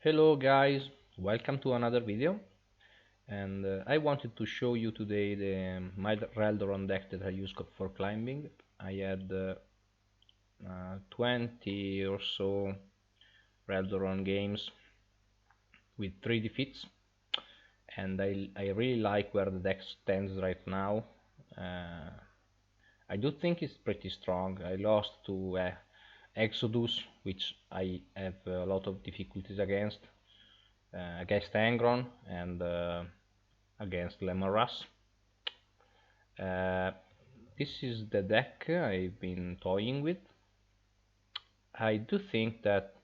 Hello guys, welcome to another video, and I wanted to show you today my Raldoron deck that I use for climbing. I had 20 or so Raldoron games with 3 defeats, and I really like where the deck stands right now. uh, I do think it's pretty strong. I lost to Exodus, which I have a lot of difficulties against Angron and against Russ. Uh, this is the deck I've been toying with. I do think that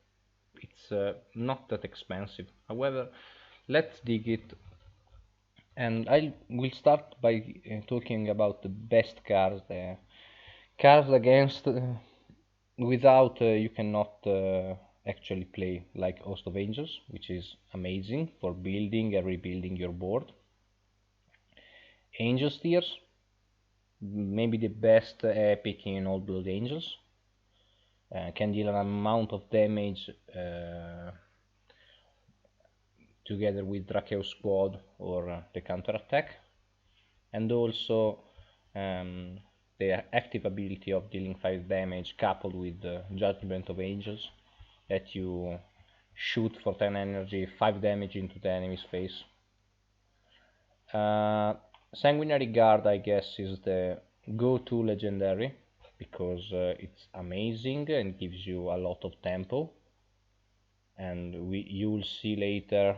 it's not that expensive. However, let's dig it, and I will start by talking about the best cards. The cards against without you cannot actually play, like Host of Angels, which is amazing for building and rebuilding your board. Angel Steers, maybe the best epic in Old Blood Angels. Can deal an amount of damage together with Drakeos Squad or the counter attack, and also the active ability of dealing 5 damage coupled with Judgment of Angels, that you shoot for 10 energy 5 damage into the enemy's face. Sanguinary Guard, I guess, is the go-to legendary because it's amazing and gives you a lot of tempo, and you will see later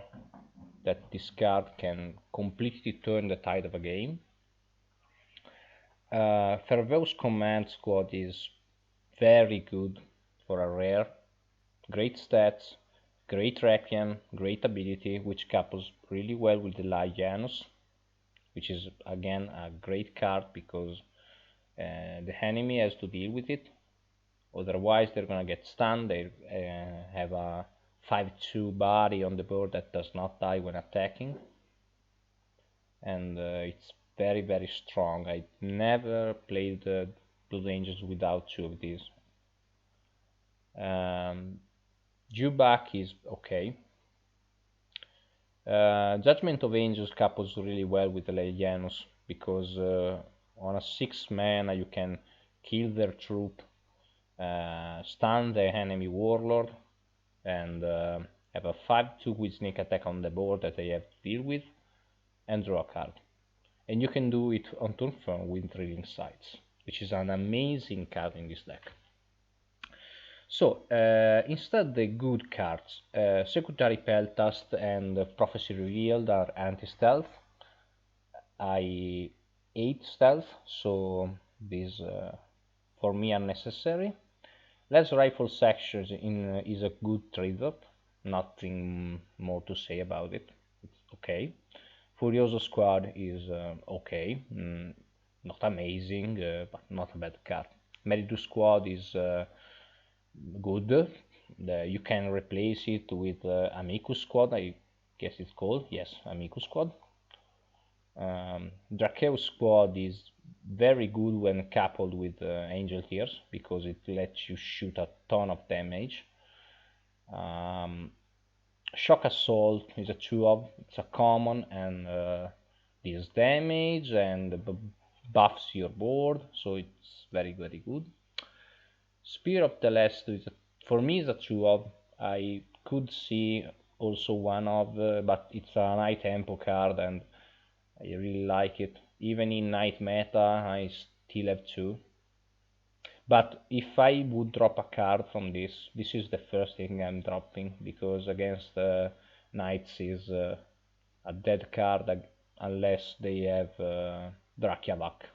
that this card can completely turn the tide of a game. Ferveus Command Squad is very good for a rare. Great stats, great Requiem, great ability, which couples really well with the Janus, which is again a great card because the enemy has to deal with it. Otherwise, they're gonna get stunned. They have a 5/2 body on the board that does not die when attacking, and it's very strong. I never played Blood Angels without 2 of these. Dewback is okay. Judgment of Angels couples really well with the Legianus because on a 6 mana you can kill their troop, stun the enemy warlord, and have a 5/2 with sneak attack on the board that they have to deal with, and draw a card. And you can do it on turn 4 with Drilling Sights, which is an amazing card in this deck. So, instead the good cards, Secretary Peltast and Prophecy Revealed are anti-stealth. I hate stealth, so these for me are necessary. Less Rifle Sections is a good trade-off, nothing more to say about it, it's okay. Furioso Squad is okay, not amazing, but not a bad card. Meritus Squad is good. You can replace it with Amicus Squad, I guess it's called, yes, Amicus Squad. Drakeos Squad is very good when coupled with Angel Tears because it lets you shoot a ton of damage. Shock Assault is a 2-of, it's a common, and deals damage and buffs your board, so it's very good. Spear of the Last is for me is a 2-of. I could see also 1-of, but it's a high tempo card and I really like it. Even in night meta I still have 2. But if I would drop a card from this is the first thing I'm dropping, because against knights is a dead card unless they have Drakiavak.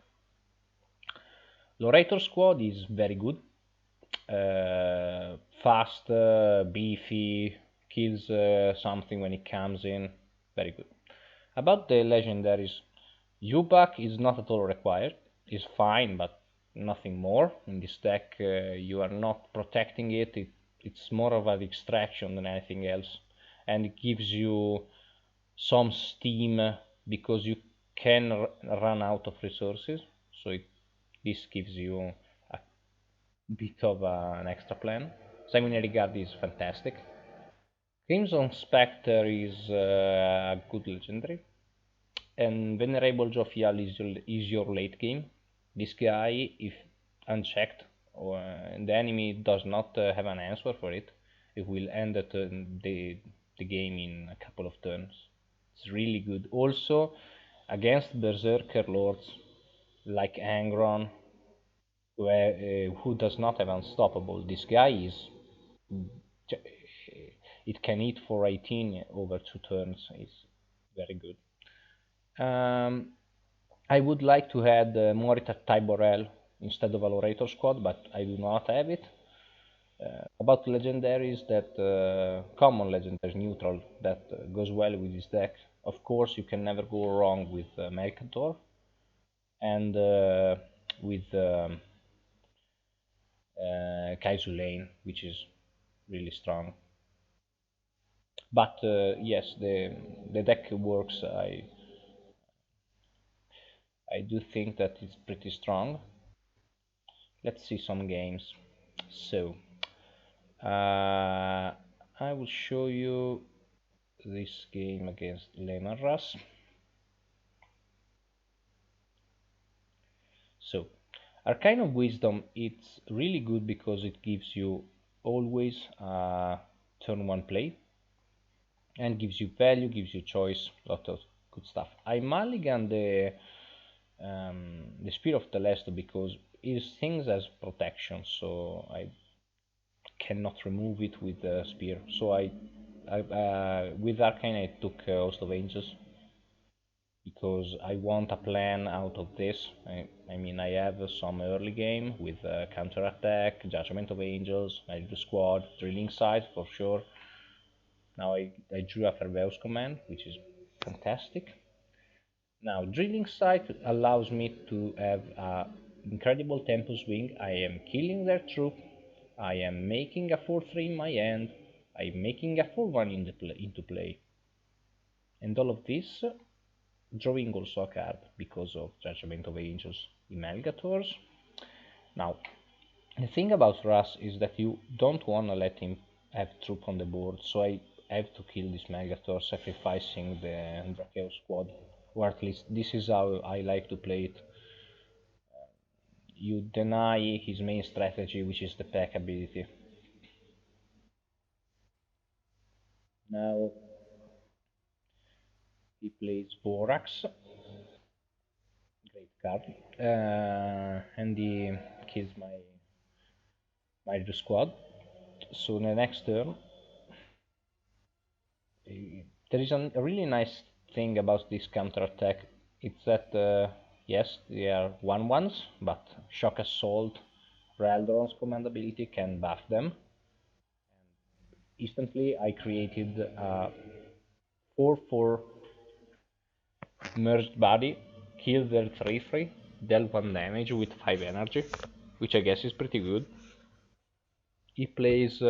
Lorator Squad is very good. Fast, beefy, kills something when it comes in, very good. About the legendaries, Yubak is not at all required, is fine, but nothing more. In this deck you are not protecting it's more of an extraction than anything else, and it gives you some steam because you can run out of resources, so this gives you a bit of an extra plan. Sanguinary Guard is fantastic. Crimson Spectre is a good legendary, and Venerable Jophiel is your late game. This guy, if unchecked, or the enemy does not have an answer for it, it will end the game in a couple of turns. It's really good. Also, against Berserker Lords like Angron, who does not have Unstoppable, this guy is. It can hit for 18 over 2 turns. It's very good. Um, I would like to add Morita Tyborel instead of Valorator squad, but I do not have it. About legendaries, that common legendaries neutral that goes well with this deck. Of course, you can never go wrong with Mercator and with Kaizu Lane, which is really strong. But yes, the deck works. I do think that it's pretty strong. Let's see some games. So I will show you this game against Lehman Russ. So Arcane of Wisdom, it's really good because it gives you always turn one play and gives you value, gives you choice, lot of good stuff. I mulligan the Spear of Telesto because it things as protection, so I cannot remove it with the spear. So with Arcane I took Host of Angels because I want a plan out of this. I mean, I have some early game with counter attack, Judgment of Angels, I do squad, drilling site for sure. Now I drew a Ferveus command, which is fantastic. Now drilling site allows me to have a incredible tempo swing. I am killing their troop. I am making a 4-3 in my hand. I am making a 4-1 into play. And all of this drawing also a card because of Judgment of Angels, Imelgators. Now, the thing about Russ is that you don't want to let him have troop on the board, so I have to kill this Melgator, sacrificing the Drakeo squad, or at least this is how I like to play it. You deny his main strategy, which is the pack ability. Now he plays Borax, great card, and he kills my squad. So the next turn, there is a really nice thing about this counter attack. It's that yes, they are 1/1s, but Shock Assault, Raldoron's command ability can buff them. Instantly, I created a 4/4 merged body, kill their 3/3, dealt 1 damage with 5 energy, which I guess is pretty good. He plays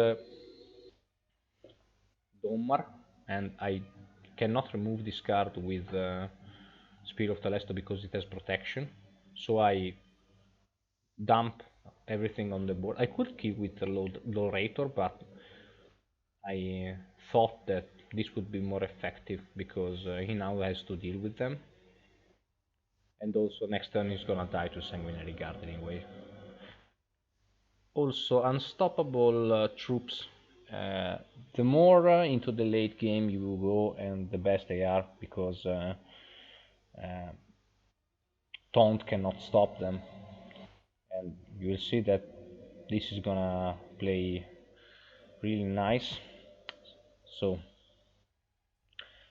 Domar, and I cannot remove this card with Spear of Telesto because it has protection. So I dump everything on the board. I could kill with the Lorator, but I thought that this would be more effective because he now has to deal with them. And also next turn he's gonna die to Sanguinary Guard anyway. Also unstoppable troops. The more into the late game you will go, and the best they are because Taunt cannot stop them. And you will see that this is gonna play really nice. So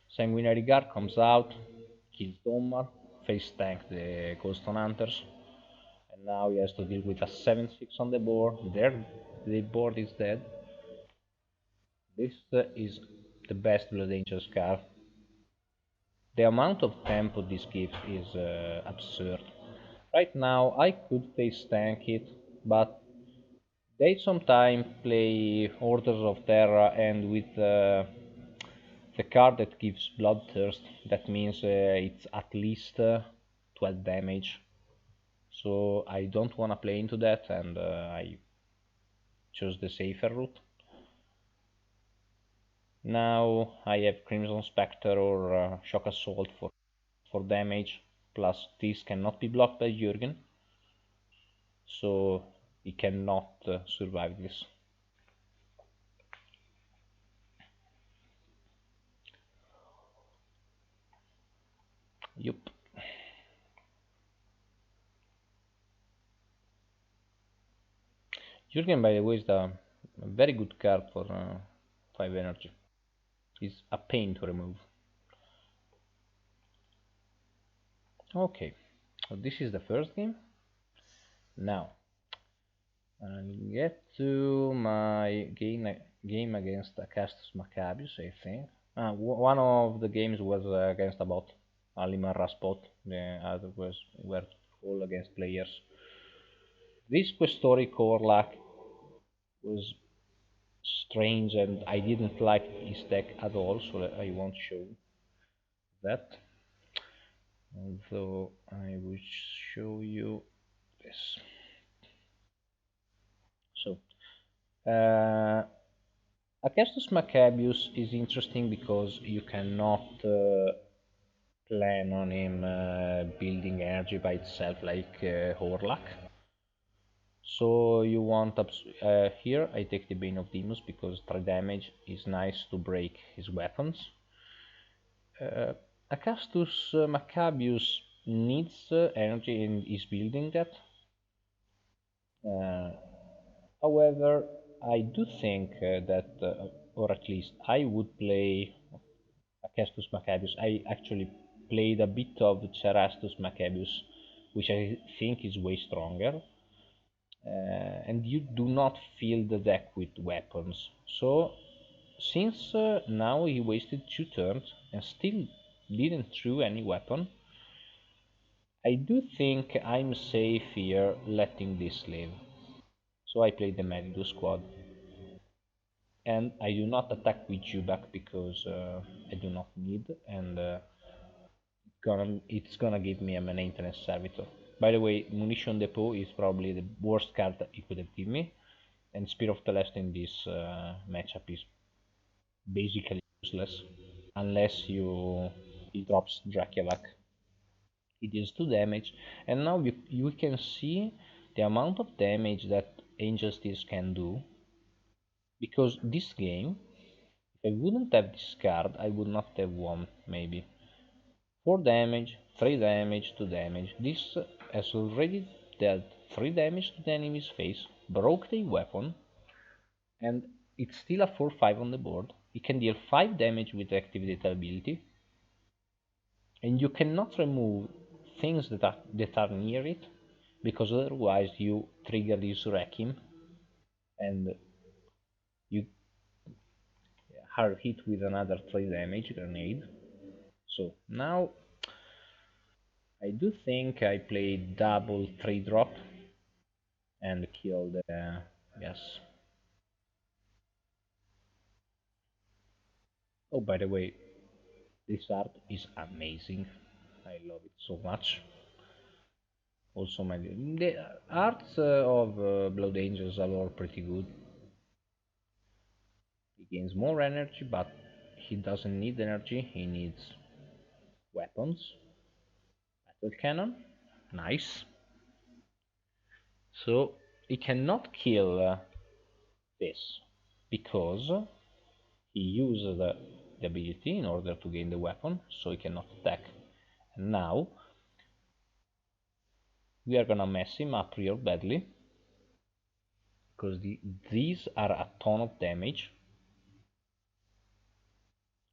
Sanguinary Guard comes out, kills Domar, face tank the Ghoststone Hunters, and now he has to deal with a 7/6 on the board. The board is dead. This is the best Blood Angels card. The amount of tempo this gives is absurd. Right now I could face tank it, but they sometimes play Orders of Terra, and with the card that gives Bloodthirst, that means it's at least 12 damage. So I don't want to play into that, and I chose the safer route. Now I have Crimson Spectre or Shock Assault for damage, plus this cannot be blocked by Jürgen, so he cannot survive this. Yup. Jürgen, by the way, is a very good card for 5 energy. It's a pain to remove. Okay, so this is the first game. Now, I'll get to my game against Castus Macabuse, I think. One of the games was against a bot, a Liman Raspot. The other were all against players. This Questori Corlac was strange and I didn't like his deck at all, so I won't show that. Although I will show you this. So, Acastus Macabuse is interesting because you cannot plan on him building energy by itself like Horlac. So you want here I take the Bane of Demons because 3 damage is nice to break his weapons. Acastus Macabuse needs energy and is building that. However, I do think that, or at least I would play Acastus Macabuse. I actually played a bit of Cerastus Macabuse, which I think is way stronger. And you do not fill the deck with weapons. So, since now he wasted 2 turns and still didn't throw any weapon, I do think I'm safe here letting this live. So I played the Macabuse squad. And I do not attack with Jubak because I do not need, and it's gonna give me a maintenance servitor. By the way, Munition Depot is probably the worst card that it could have given me, and Spear of Telest in this matchup is basically useless unless he drops Drakiavac. It deals 2 damage, and now you can see the amount of damage that Angel Steels can do, because this game, if I wouldn't have this card, I would not have won, maybe. 4 damage, 3 damage, 2 damage. This has already dealt 3 damage to the enemy's face, broke the weapon, and it's still a 4-5 on the board. It can deal 5 damage with the activated ability, and you cannot remove things that are near it, because otherwise you trigger this Requiem, and you are hit with another 3 damage grenade. So now I do think I played double 3 drop and killed, yes. Oh, by the way, this art is amazing. I love it so much. Also, the arts of Blood Angels are all pretty good. He gains more energy, but he doesn't need energy. He needs weapons. Battle cannon, nice. So he cannot kill this because he uses the ability in order to gain the weapon, so he cannot attack. And now we are gonna mess him up real badly because these are a ton of damage,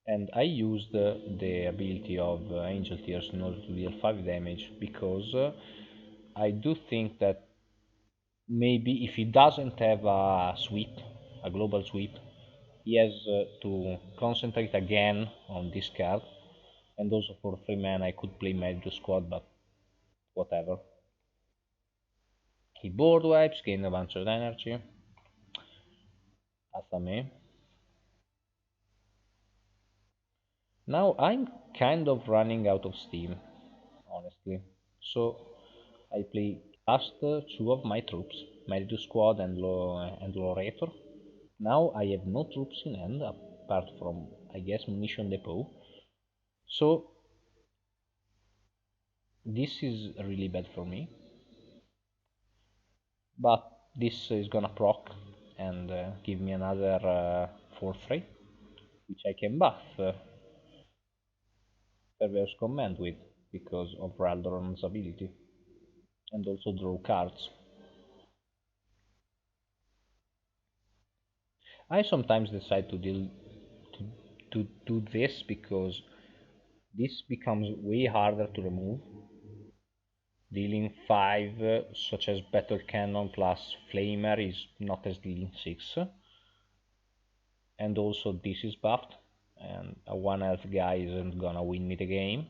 and I used the ability of Angel Tears in order to deal 5 damage because I do think that maybe if he doesn't have a sweep, a global sweep, he has to concentrate again on this card, and also for 3 mana I could play Magic Squad, but whatever. He board wipes, gain a bunch of energy. Hasta me. Now I'm kind of running out of steam, honestly. So I play last 2 of my troops, Magic Squad and Lorator. Now I have no troops in hand apart from, I guess, munition depot. So this is really bad for me, but this is gonna proc and give me another 4-3, which I can buff Perverse Command with because of Raldoron's ability, and also draw cards. I sometimes decide to do this because this becomes way harder to remove. Dealing 5, such as Battle Cannon plus Flamer, is not as dealing 6. And also this is buffed, and a 1 health guy isn't gonna win me the game.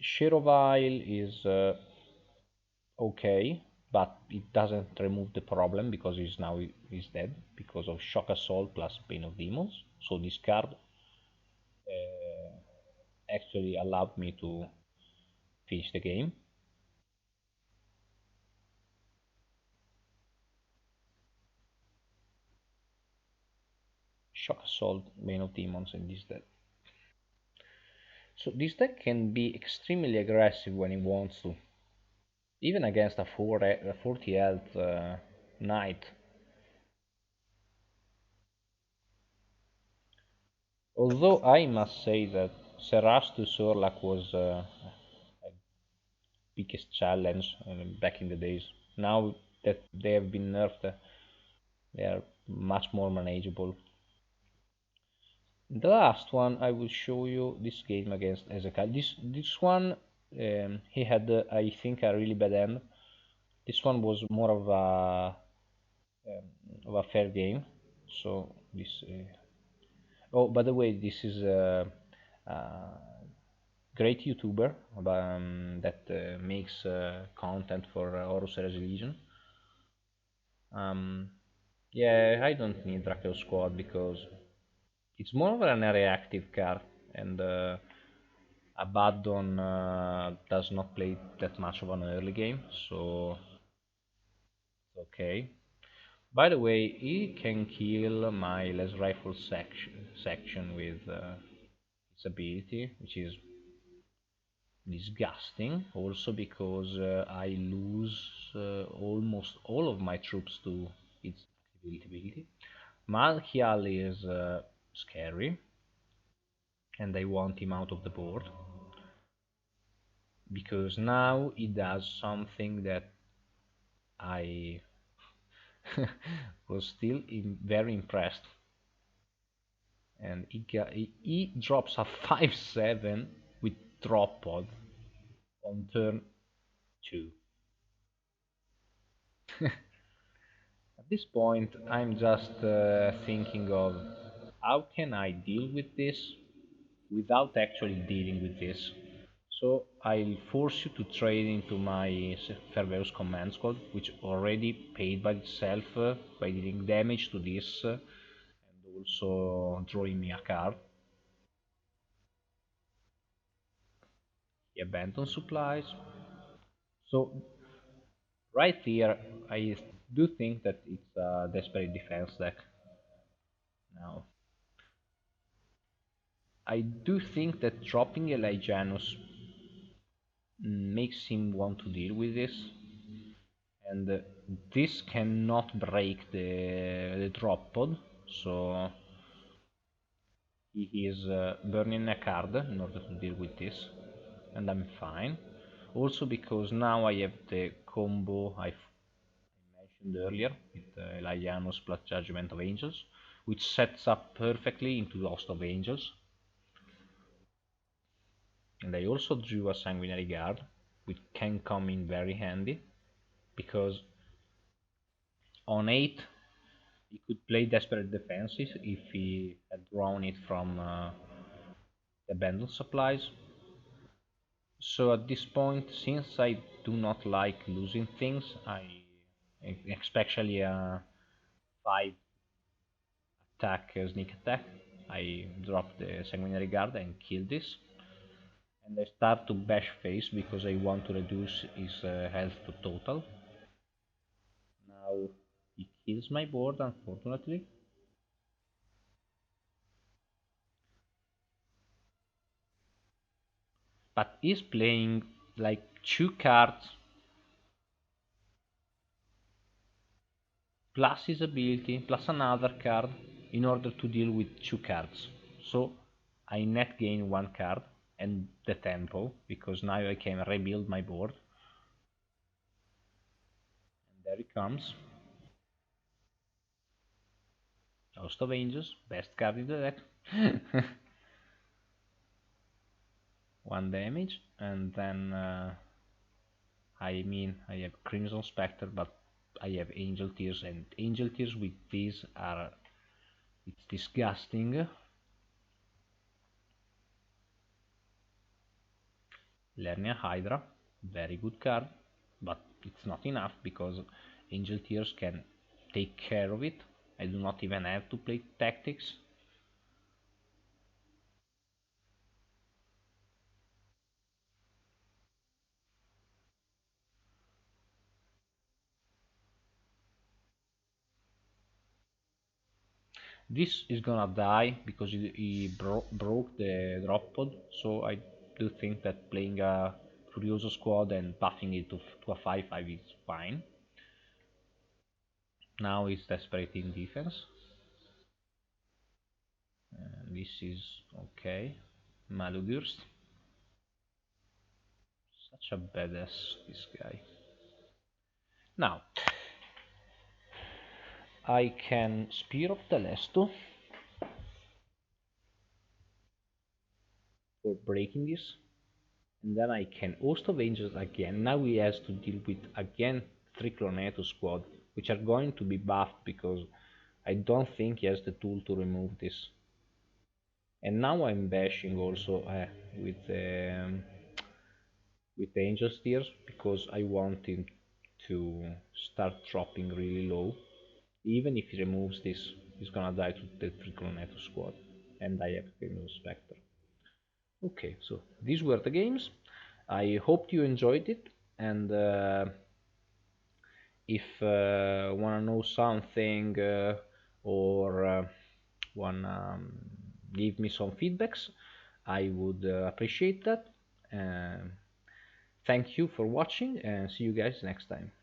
Sherovile is okay, but it doesn't remove the problem because he's dead because of Shock Assault plus Pain of Demons. So this card actually allowed me to finish the game. Shock Assault, Bane of Demons, and this deck. So this deck can be extremely aggressive when it wants to, even against a 40 health knight. Although I must say that Serras to Sorlak was a biggest challenge back in the days. Now that they have been nerfed, they are much more manageable. The last one I will show you this game against Hezekiah. This one he had I think a really bad end. This one was more of a fair game. So this. Oh, by the way, this is a great YouTuber that makes content for Horus Heresy Legion. Um, yeah, I don't need Dracula Squad because it's more of an reactive card, and Abaddon does not play that much of an early game, so it's okay. By the way, he can kill my Les Rifle section with its ability, which is disgusting. Also because I lose almost all of my troops to its ability. Malkial is scary, and I want him out of the board because now he does something that I was still very impressed. And he drops a 5/7 with drop pod on turn 2. At this point, I'm just thinking of how can I deal with this without actually dealing with this. So I'll force you to trade into my Ferveus Command Squad, which already paid by itself by dealing damage to this and also drawing me a card. He abandons supplies. So right here, I do think that it's a desperate defense deck. Now, I do think that dropping Elijanus makes him want to deal with this, and this cannot break the drop pod, so he is burning a card in order to deal with this, and I'm fine. Also because now I have the combo I mentioned earlier with Elijanus plus Judgment of Angels, which sets up perfectly into Lost of Angels. And I also drew a Sanguinary Guard, which can come in very handy, because on 8 he could play Desperate Defenses if he had drawn it from the abandoned supplies. So at this point, since I do not like losing things, especially a 5 attack sneak attack, I drop the Sanguinary Guard and kill this. And I start to bash face because I want to reduce his health to total. Now he kills my board, unfortunately. but he's playing like 2 cards plus his ability plus another card in order to deal with 2 cards. So I net gain 1 card and the tempo because now I can rebuild my board. And there it comes. Host of Angels, best card in the deck. 1 damage, and then I mean I have Crimson Spectre, but I have Angel Tears, and Angel Tears with these are it's disgusting. Lernia Hydra, very good card, but it's not enough because Angel Tears can take care of it. I do not even have to play tactics. This is gonna die because he broke the drop pod, so I do think that playing a Furioso squad and buffing it to a 5/5 is fine. Now he's desperate in defense. This is okay. Malugurs. Such a badass, this guy. Now, I can Spear of Telesto for breaking this. And then I can Host of Angels again. Now he has to deal with again 3 Cloneto squad, which are going to be buffed because I don't think he has the tool to remove this. And now I'm bashing also with Angel Steers because I want him to start dropping really low. Even if he removes this, he's gonna die to the 3 Cloneto squad, and I have Crimson Spectre. Okay, so these were the games. I hope you enjoyed it, and if wanna know something or wanna give me some feedbacks, I would appreciate that. Thank you for watching, and see you guys next time.